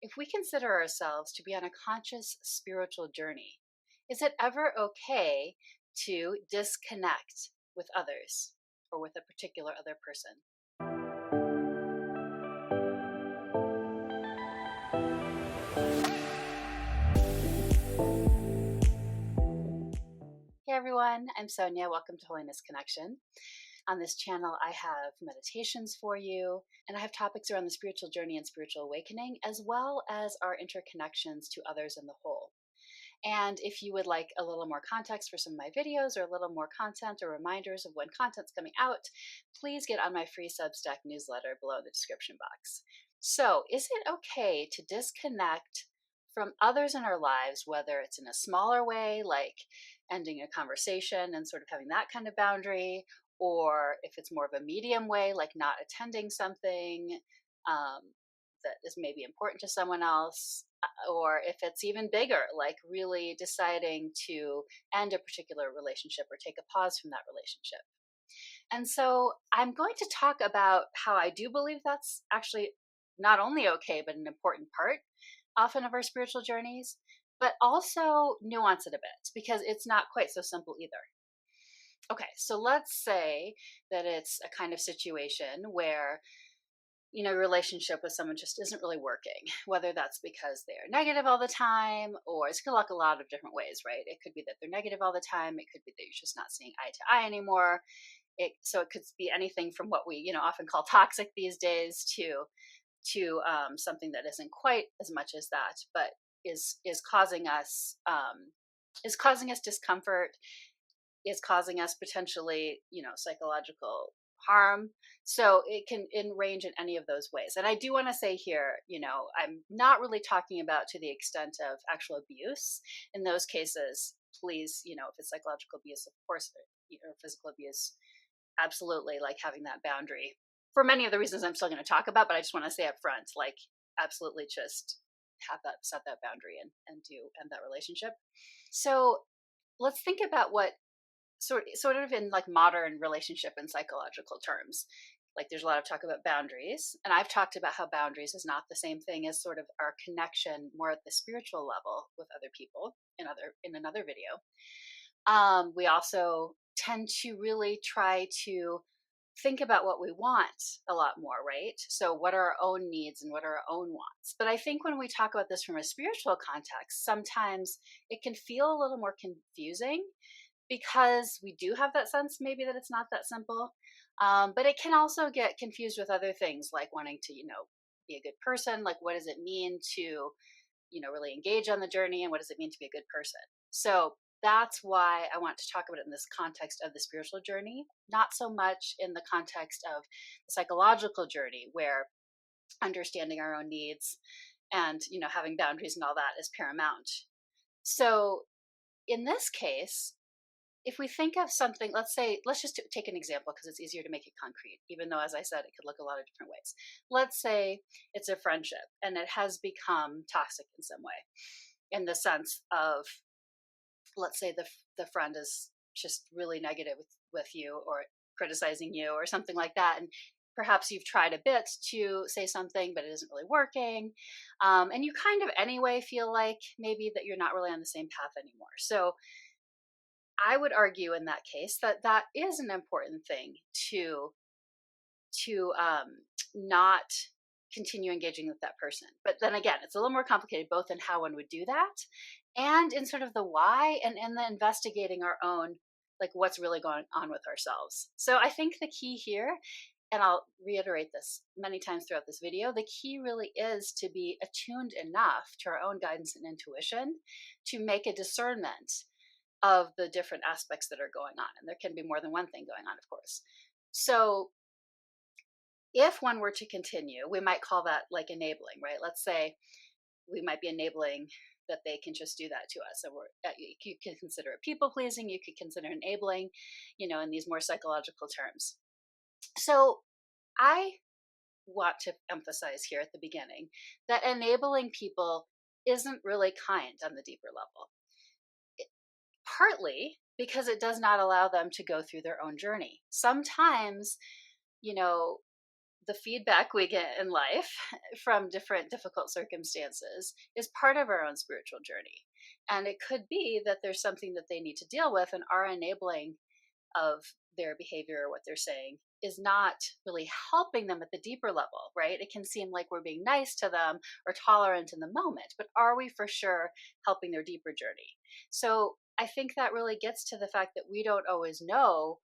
If we consider ourselves to be on a conscious spiritual journey, is it ever okay to disconnect with others or with a particular other person? Hey everyone, I'm Sonja. Welcome to Holiness Connection. On this channel, I have meditations for you, and I have topics around the spiritual journey and spiritual awakening, as well as our interconnections to others in the whole. And if you would like a little more context for some of my videos or a little more content or reminders of when content's coming out, please get on my free Substack newsletter below in the description box. So, is it okay to disconnect from others in our lives, whether it's in a smaller way, like ending a conversation and sort of having that kind of boundary, or if it's more of a medium way, like not attending something um, that is maybe important to someone else, or if it's even bigger, like really deciding to end a particular relationship or take a pause from that relationship. And so I'm going to talk about how I do believe that's actually not only okay, but an important part often of our spiritual journeys, but also nuance it a bit because it's not quite so simple either. Okay, so let's say that it's a kind of situation where your relationship with someone just isn't really working, whether that's because they're negative all the time, or it's going to look a lot of different ways, right? It could be that they're negative all the time. It could be that you're just not seeing eye to eye anymore. So it could be anything from what we, often call toxic these days to something that isn't quite as much as that, but is causing us discomfort, is causing us potentially, psychological harm. So it can range in any of those ways. And I do want to say here, I'm not really talking about to the extent of actual abuse. In those cases, please, if it's psychological abuse, of course, or physical abuse, absolutely, like having that boundary for many of the reasons I'm still going to talk about. But I just want to say up front, like, absolutely just set that boundary and do end that relationship. So let's think about what sort of in like modern relationship and psychological terms. Like there's a lot of talk about boundaries, and I've talked about how boundaries is not the same thing as sort of our connection more at the spiritual level with other people in another video. We also tend to really try to think about what we want a lot more, right? So what are our own needs and what are our own wants? But I think when we talk about this from a spiritual context, sometimes it can feel a little more confusing because we do have that sense maybe that it's not that simple. But it can also get confused with other things like wanting to, be a good person. Like, what does it mean to, really engage on the journey? And what does it mean to be a good person? So that's why I want to talk about it in this context of the spiritual journey, not so much in the context of the psychological journey where understanding our own needs and, having boundaries and all that is paramount. So in this case, if we think of something, let's just take an example because it's easier to make it concrete, even though, as I said, it could look a lot of different ways. Let's say it's a friendship and it has become toxic in some way, in the sense of, let's say the friend is just really negative with you or criticizing you or something like that. And perhaps you've tried a bit to say something, but it isn't really working. And you kind of anyway feel like maybe that you're not really on the same path anymore. So I would argue in that case that that is an important thing to not continue engaging with that person. But then again, it's a little more complicated, both in how one would do that and in sort of the why and in the investigating our own, like what's really going on with ourselves. So I think the key here, and I'll reiterate this many times throughout this video, the key really is to be attuned enough to our own guidance and intuition to make a discernment of the different aspects that are going on. And there can be more than one thing going on, of course. So if one were to continue, we might call that like enabling, right? Let's say we might be enabling that they can just do that to us. So you could consider it people pleasing, you could consider enabling, in these more psychological terms. So I want to emphasize here at the beginning that enabling people isn't really kind on the deeper level. Partly because it does not allow them to go through their own journey. Sometimes, the feedback we get in life from different difficult circumstances is part of our own spiritual journey. And it could be that there's something that they need to deal with, and our enabling of their behavior or what they're saying is not really helping them at the deeper level, right? It can seem like we're being nice to them or tolerant in the moment, but are we for sure helping their deeper journey? So I think that really gets to the fact that we don't always know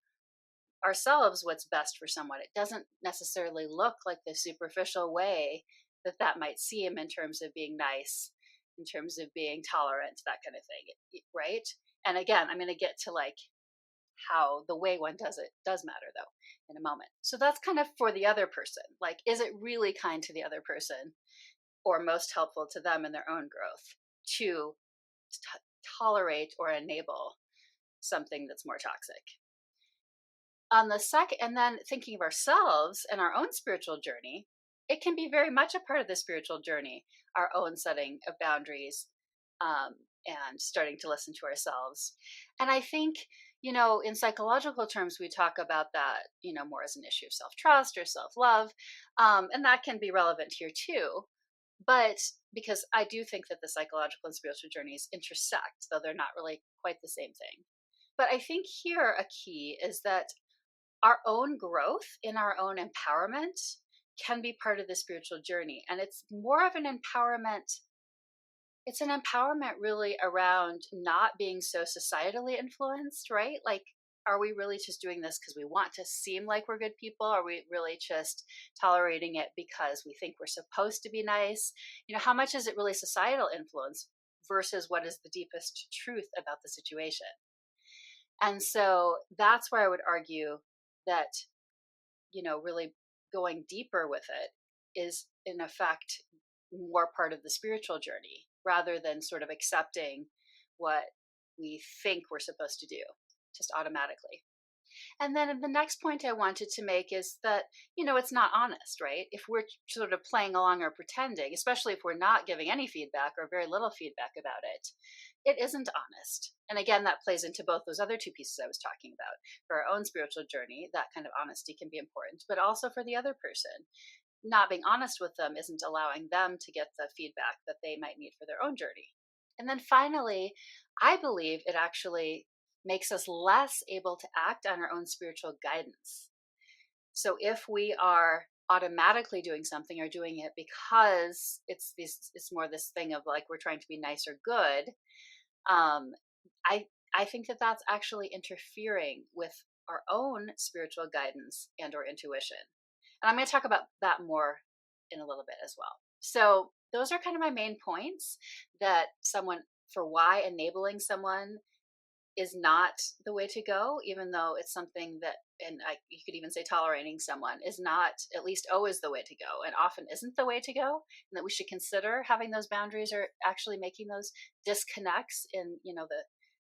ourselves what's best for someone. It doesn't necessarily look like the superficial way that that might seem in terms of being nice, in terms of being tolerant, that kind of thing, right? And again, I'm going to get to like how the way one does it does matter though in a moment. So that's kind of for the other person. Like, is it really kind to the other person or most helpful to them in their own growth to tolerate or enable something that's more toxic? On the second, and then thinking of ourselves and our own spiritual journey, it can be very much a part of the spiritual journey, our own setting of boundaries, um, and starting to listen to ourselves. And I think, in psychological terms, we talk about that, more as an issue of self-trust or self-love. And that can be relevant here too. But because I do think that the psychological and spiritual journeys intersect, though they're not really quite the same thing. But I think here a key is that our own growth in our own empowerment can be part of the spiritual journey. And it's more of an empowerment. It's an empowerment really around not being so societally influenced, right? Like, are we really just doing this because we want to seem like we're good people? Are we really just tolerating it because we think we're supposed to be nice? How much is it really societal influence versus what is the deepest truth about the situation? And so that's where I would argue that, really going deeper with it is in effect more part of the spiritual journey rather than sort of accepting what we think we're supposed to do just automatically. And then the next point I wanted to make is that, it's not honest, right? If we're sort of playing along or pretending, especially if we're not giving any feedback or very little feedback about it, it isn't honest. And again, that plays into both those other two pieces I was talking about. For our own spiritual journey, that kind of honesty can be important, but also for the other person. Not being honest with them isn't allowing them to get the feedback that they might need for their own journey. And then finally, I believe it actually makes us less able to act on our own spiritual guidance. So if we are automatically doing something or doing it because it's more this thing of like we're trying to be nice or good, um, I think that that's actually interfering with our own spiritual guidance and or intuition. And I'm going to talk about that more in a little bit as well. So those are kind of my main points that for why enabling someone is not the way to go, even though it's something that, you could even say tolerating someone is not at least always the way to go, and often isn't the way to go, and that we should consider having those boundaries or actually making those disconnects in, the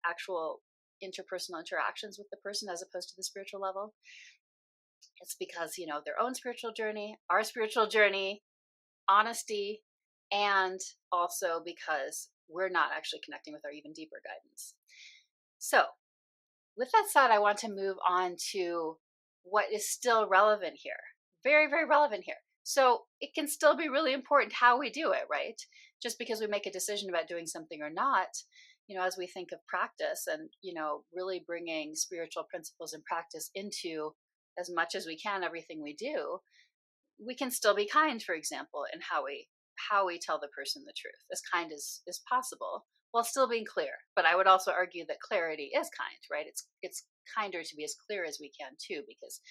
actual interpersonal interactions with the person as opposed to the spiritual level. It's because, their own spiritual journey, our spiritual journey, honesty, and also because we're not actually connecting with our even deeper guidance. So, with that said, I want to move on to what is still relevant here. Very, very relevant here. So, it can still be really important how we do it, right? Just because we make a decision about doing something or not, as we think of practice and, really bringing spiritual principles and practice into as much as we can everything we do, we can still be kind, for example, in how we tell the person the truth, as kind as possible, while still being clear. But I would also argue that clarity is kind, right? It's kinder to be as clear as we can too, because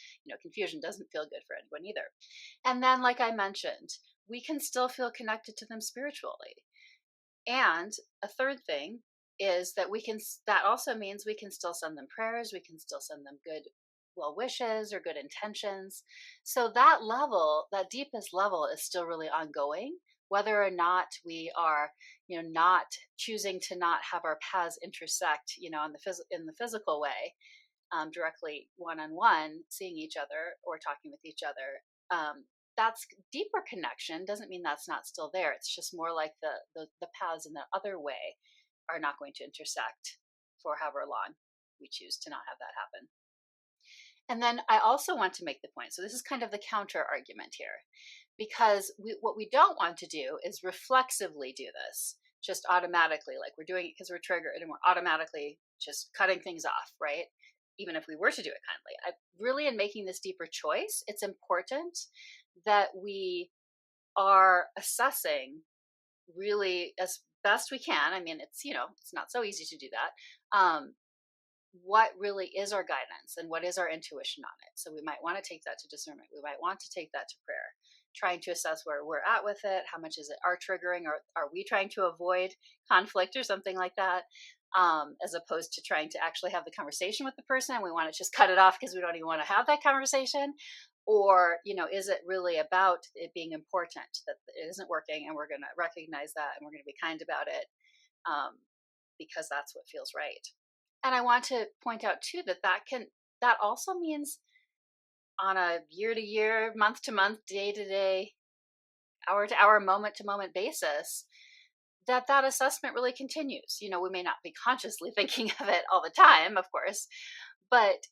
confusion doesn't feel good for anyone either. And then, like I mentioned, we can still feel connected to them spiritually. And a third thing is that that also means we can still send them prayers, we can still send them good well wishes or good intentions. So that level, that deepest level, is still really ongoing, whether or not we are, not choosing to not have our paths intersect, in the physical way, directly one-on-one, seeing each other or talking with each other. That's deeper connection. Doesn't mean that's not still there. It's just more like the paths in the other way are not going to intersect for however long we choose to not have that happen. And then I also want to make the point. So this is kind of the counter argument here, because what we don't want to do is reflexively do this, just automatically, like we're doing it because we're triggered and we're automatically just cutting things off, right? Even if we were to do it kindly. Really, in making this deeper choice, it's important that we are assessing really as best we can. I mean, it's not so easy to do that. What really is our guidance and what is our intuition on it. So we might want to take that to discernment. We might want to take that to prayer, trying to assess where we're at with it. How much is it our triggering, or are we trying to avoid conflict or something like that? As opposed to trying to actually have the conversation with the person. We want to just cut it off because we don't even want to have that conversation. Or, is it really about it being important that it isn't working, and we're going to recognize that and we're going to be kind about it, because that's what feels right. And I want to point out too that also means on a year to year, month to month, day to day, hour to hour, moment to moment basis, that assessment really continues. We may not be consciously thinking of it all the time, of course, but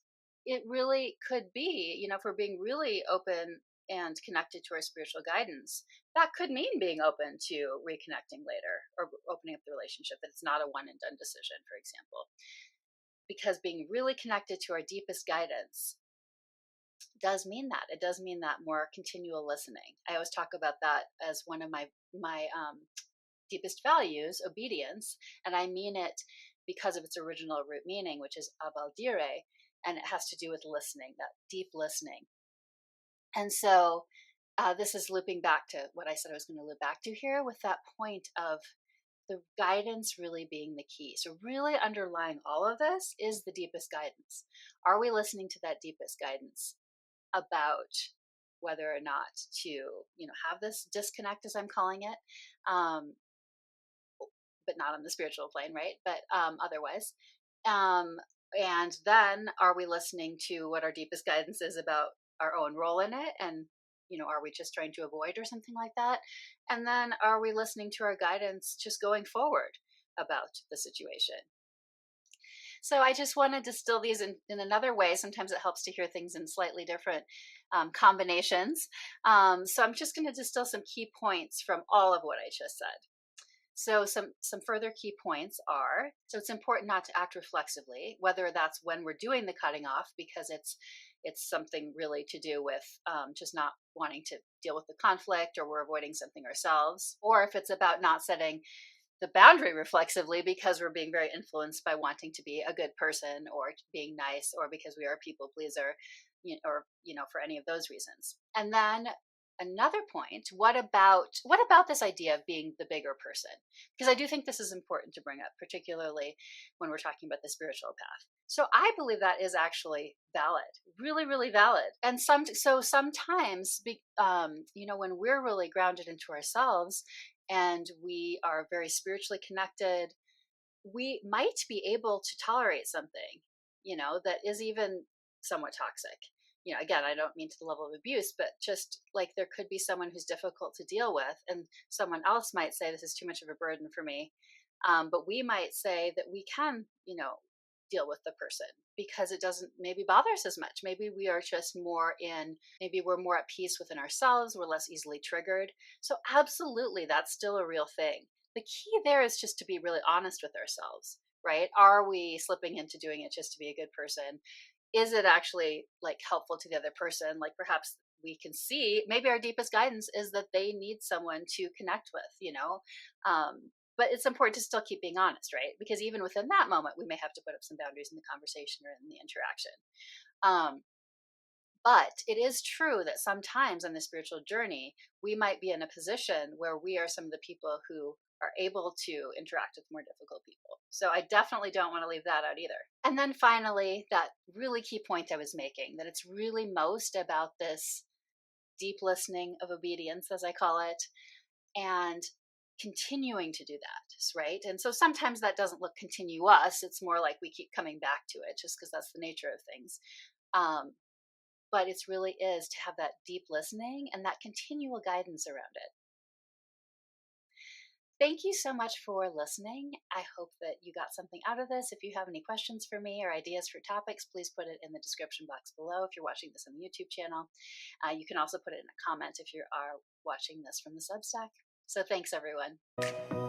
it really could be, if we're being really open and connected to our spiritual guidance, that could mean being open to reconnecting later or opening up the relationship, that it's not a one and done decision, for example. Because being really connected to our deepest guidance does mean that. It does mean that more continual listening. I always talk about that as one of my deepest values, obedience, and I mean it because of its original root meaning, which is audire, and it has to do with listening, that deep listening. And so this is looping back to what I said I was going to loop back to here, with that point of the guidance really being the key. So really underlying all of this is the deepest guidance. Are we listening to that deepest guidance about whether or not to, have this disconnect, as I'm calling it, but not on the spiritual plane, right? But otherwise. And then are we listening to what our deepest guidance is about our own role in it? And are we just trying to avoid or something like that? And then are we listening to our guidance just going forward about the situation? So I just want to distill these in another way. Sometimes it helps to hear things in slightly different combinations. So I'm just going to distill some key points from all of what I just said. So some further key points are, so it's important not to act reflexively, whether that's when we're doing the cutting off because it's something really to do with just not wanting to deal with the conflict, or we're avoiding something ourselves, or if it's about not setting the boundary reflexively because we're being very influenced by wanting to be a good person or being nice, or because we are a people pleaser, or for any of those reasons. And then another point, what about this idea of being the bigger person? Because I do think this is important to bring up, particularly when we're talking about the spiritual path. So I believe that is actually valid, really, really valid. And sometimes, when we're really grounded into ourselves and we are very spiritually connected, we might be able to tolerate something, that is even somewhat toxic. Again, I don't mean to the level of abuse, but just like there could be someone who's difficult to deal with, and someone else might say this is too much of a burden for me. But we might say that we can, deal with the person because it doesn't maybe bother us as much. Maybe we are just maybe we're more at peace within ourselves. We're less easily triggered. So absolutely, that's still a real thing. The key there is just to be really honest with ourselves, right? Are we slipping into doing it just to be a good person? Is it actually like helpful to the other person? Like perhaps we can see maybe our deepest guidance is that they need someone to connect with, but it's important to still keep being honest, right? Because even within that moment, we may have to put up some boundaries in the conversation or in the interaction. But it is true that sometimes on the spiritual journey, we might be in a position where we are some of the people who are able to interact with more difficult people. So I definitely don't want to leave that out either. And then finally, that really key point I was making, that it's really most about this deep listening of obedience, as I call it, and continuing to do that, right? And so sometimes that doesn't look continuous. It's more like we keep coming back to it just because that's the nature of things. But it really is to have that deep listening and that continual guidance around it. Thank you so much for listening. I hope that you got something out of this. If you have any questions for me or ideas for topics, please put it in the description box below if you're watching this on the YouTube channel. You can also put it in a comment if you are watching this from the Substack. So thanks, everyone.